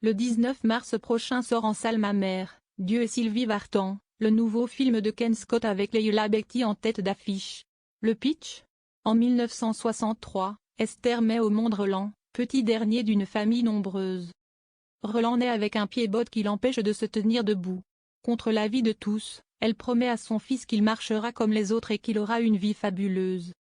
Le 19 mars prochain sort en salle Ma mère, Dieu et Sylvie Vartan, le nouveau film de Ken Scott avec Leila Bekti en tête d'affiche. Le pitch? En 1963, Esther met au monde Roland, petit dernier d'une famille nombreuse. Roland naît avec un pied-botte qui l'empêche de se tenir debout. Contre l'avis de tous, elle promet à son fils qu'il marchera comme les autres et qu'il aura une vie fabuleuse.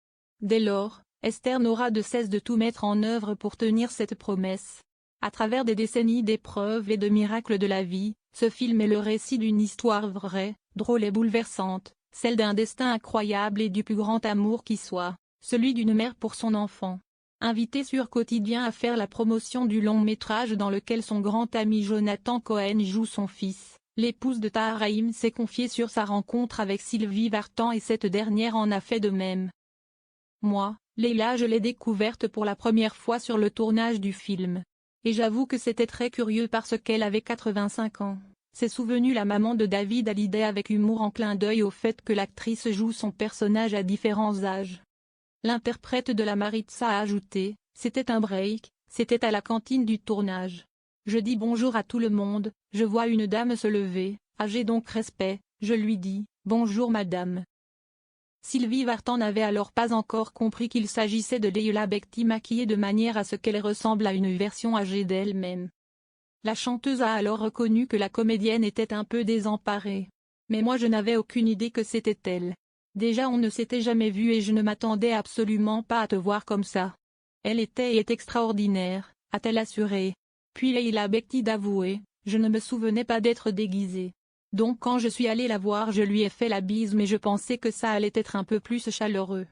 Dès lors, Esther n'aura de cesse de tout mettre en œuvre pour tenir cette promesse. À travers des décennies d'épreuves et de miracles de la vie, ce film est le récit d'une histoire vraie, drôle et bouleversante, celle d'un destin incroyable et du plus grand amour qui soit, celui d'une mère pour son enfant. Invité sur Quotidien à faire la promotion du long-métrage dans lequel son grand ami Jonathan Cohen joue son fils, l'épouse de Tahar Rahim s'est confiée sur sa rencontre avec Sylvie Vartan et cette dernière en a fait de même. Moi, Leila, je l'ai découverte pour la première fois sur le tournage du film. Et j'avoue que c'était très curieux parce qu'elle avait 85 ans. S'est souvenue la maman de David Hallyday avec humour en clin d'œil au fait que l'actrice joue son personnage à différents âges. L'interprète de la Maritza a ajouté, c'était un break, c'était à la cantine du tournage. Je dis bonjour à tout le monde, je vois une dame se lever, j'ai donc respect, je lui dis, bonjour madame. Sylvie Vartan n'avait alors pas encore compris qu'il s'agissait de Leila Bekti maquillée de manière à ce qu'elle ressemble à une version âgée d'elle-même. La chanteuse a alors reconnu que la comédienne était un peu désemparée. Mais moi je n'avais aucune idée que c'était elle. Déjà on ne s'était jamais vu et je ne m'attendais absolument pas à te voir comme ça. Elle était et est extraordinaire, a-t-elle assuré. Puis Leila Bekti d'avouer, je ne me souvenais pas d'être déguisée. Donc quand je suis allée la voir je lui ai fait la bise mais je pensais que ça allait être un peu plus chaleureux.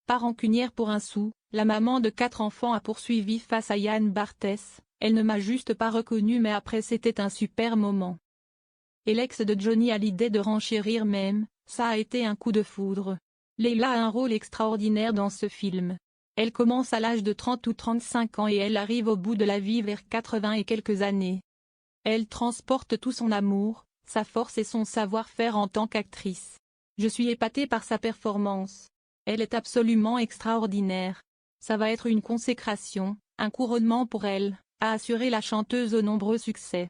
Pas rancunière pour un sou, la maman de 4 enfants a poursuivi face à Yann Barthès, elle ne m'a juste pas reconnue mais après c'était un super moment. Et l'ex de Johnny Hallyday de renchérir même, ça a été un coup de foudre. Leila a un rôle extraordinaire dans ce film. Elle commence à l'âge de 30 ou 35 ans et elle arrive au bout de la vie vers 80 et quelques années. Elle transporte tout son amour, sa force et son savoir-faire en tant qu'actrice. Je suis épatée par sa performance. Elle est absolument extraordinaire. Ça va être une consécration, un couronnement pour elle, a assuré la chanteuse aux nombreux succès.